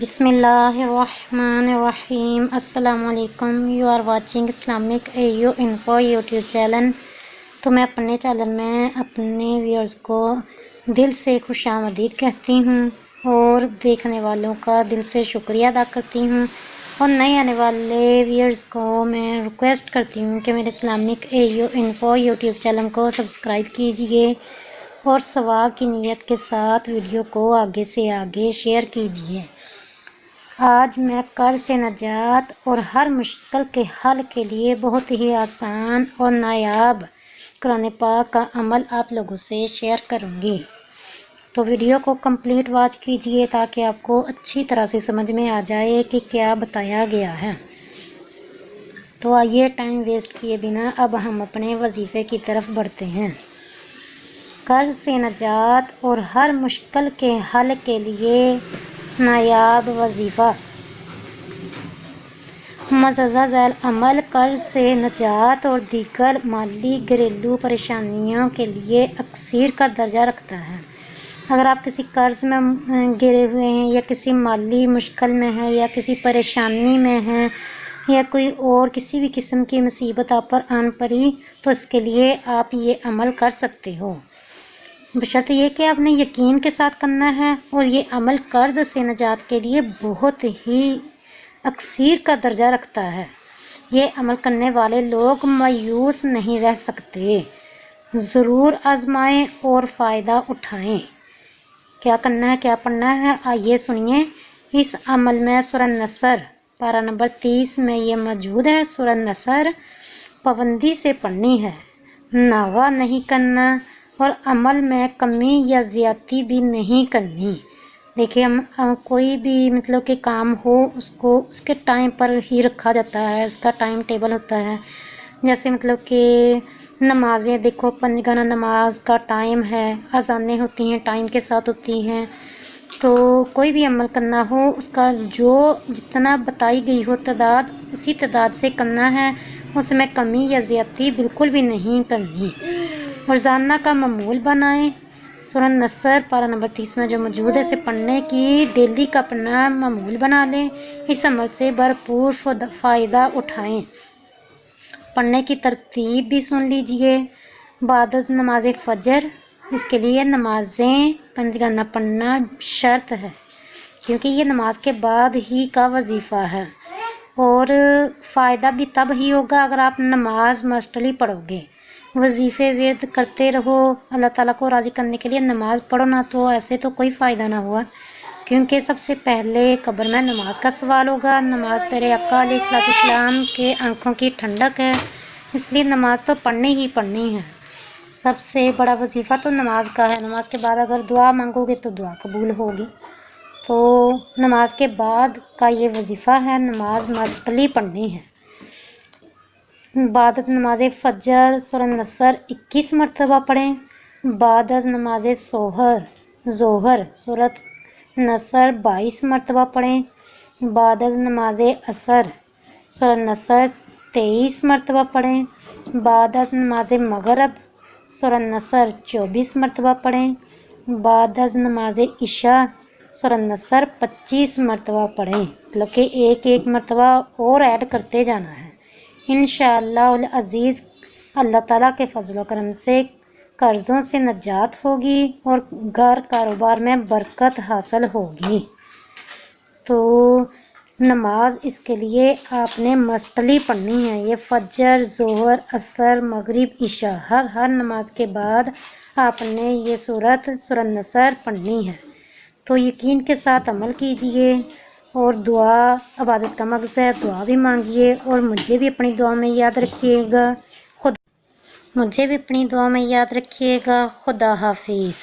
بسم اللہ الرحمن الرحیم۔ السلام علیکم، you are watching Islamic AU info YouTube channel. تو میں اپنے چینل میں اپنے ویورز کو دل سے خوش آمدید کہتی ہوں اور دیکھنے والوں کا دل سے شکریہ ادا کرتی ہوں، اور نئے آنے والے ویورز کو میں ریکویسٹ کرتی ہوں کہ میرے Islamic AU info YouTube channel کو سبسکرائب کیجئے اور ثواب کی نیت کے ساتھ ویڈیو کو آگے سے آگے شیئر کیجئے۔ آج میں قرض سے نجات اور ہر مشکل کے حل کے لیے بہت ہی آسان اور نایاب قرآن پاک کا عمل آپ لوگوں سے شیئر کروں گی، تو ویڈیو کو کمپلیٹ واچ کیجئے تاکہ آپ کو اچھی طرح سے سمجھ میں آ جائے کہ کیا بتایا گیا ہے۔ تو آئیے ٹائم ویسٹ کیے بنا اب ہم اپنے وظیفے کی طرف بڑھتے ہیں۔ قرض سے نجات اور ہر مشکل کے حل کے لیے نایاب وظیفہ۔ مجزہ ذیل عمل قرض سے نجات اور دیگر مالی گھریلو پریشانیوں کے لیے اکثیر کا درجہ رکھتا ہے۔ اگر آپ کسی قرض میں گرے ہوئے ہیں یا کسی مالی مشکل میں ہیں یا کسی پریشانی میں ہیں یا کوئی اور کسی بھی قسم کی مصیبت آپ پر آن پڑی، تو اس کے لیے آپ یہ عمل کر سکتے ہو، بشرط یہ کہ آپ نے یقین کے ساتھ کرنا ہے، اور یہ عمل قرض سے نجات کے لیے بہت ہی اکثیر کا درجہ رکھتا ہے۔ یہ عمل کرنے والے لوگ مایوس نہیں رہ سکتے، ضرور آزمائیں اور فائدہ اٹھائیں۔ کیا کرنا ہے، کیا پڑھنا ہے، آئیے سنیے۔ اس عمل میں سورہ نصر پارہ نمبر 30 میں یہ موجود ہے۔ سورہ نصر پابندی سے پڑھنی ہے، ناغہ نہیں کرنا، اور عمل میں کمی یا زیادتی بھی نہیں کرنی۔ دیکھیں، ہم کوئی بھی کہ کام ہو اس کو اس کے ٹائم پر ہی رکھا جاتا ہے، اس کا ٹائم ٹیبل ہوتا ہے۔ جیسے کہ نمازیں دیکھو، 5 گانا نماز کا ٹائم ہے، اذانیں ہوتی ہیں ٹائم کے ساتھ ہوتی ہیں۔ تو کوئی بھی عمل کرنا ہو اس کا جو جتنا بتائی گئی ہو تعداد، اسی تعداد سے کرنا ہے، اس میں کمی یا زیادتی بالکل بھی نہیں کرنی۔ روزانہ کا معمول بنائیں۔ سورہ نصر پارہ نمبر 30 میں جو موجود ہے، اسے پڑھنے کی ڈیلی کا اپنا معمول بنا لیں۔ اس عمل سے بھرپور فائدہ اٹھائیں۔ پڑھنے کی ترتیب بھی سن لیجئے۔ بعد از نماز فجر، اس کے لیے نمازیں 5 گانا پڑھنا شرط ہے، کیونکہ یہ نماز کے بعد ہی کا وظیفہ ہے، اور فائدہ بھی تب ہی ہوگا اگر آپ نماز مسٹلی پڑھو گے۔ وظیفے ورد کرتے رہو، اللہ تعالیٰ کو راضی کرنے کے لیے نماز پڑھو نا، تو ایسے تو کوئی فائدہ نہ ہوا، کیونکہ سب سے پہلے قبر میں نماز کا سوال ہوگا۔ نماز پیارے آقا علیہ السلام کے آنکھوں کی ٹھنڈک ہے، اس لیے نماز تو پڑھنی ہی پڑھنی ہے۔ سب سے بڑا وظیفہ تو نماز کا ہے۔ نماز کے بعد اگر دعا مانگو گے تو دعا قبول ہوگی۔ تو نماز کے بعد کا یہ وظیفہ ہے، نماز مسٹلی پڑھنی ہے۔ بعد از نماز فجر سورہ نصر 21 مرتبہ پڑھیں۔ بعد از نماز ظہر سورہ نصر 22 مرتبہ پڑھیں۔ بعد از نماز عصر سورہ نصر 23 مرتبہ پڑھیں۔ بعد از نماز مغرب سورہ نصر 24 مرتبہ پڑھیں۔ بعد از نماز عشاء سورہ نصر 25 مرتبہ پڑھیں، مطلب کہ ایک مرتبہ اور ایڈ کرتے جانا ہے۔ انشاءاللہ العزیز اللہ تعالیٰ کے فضل و کرم سے قرضوں سے نجات ہوگی اور گھر کاروبار میں برکت حاصل ہوگی۔ تو نماز اس کے لیے آپ نے مسٹلی پڑھنی ہے۔ یہ فجر، ظہر، عصر، مغرب، عشاء، ہر نماز کے بعد آپ نے یہ سورہ نصر پڑھنی ہے۔ تو یقین کے ساتھ عمل کیجئے، اور دعا عبادت کا مغز ہے، دعا بھی مانگیے، اور مجھے بھی اپنی دعا میں یاد رکھیے گا۔ خدا حافظ۔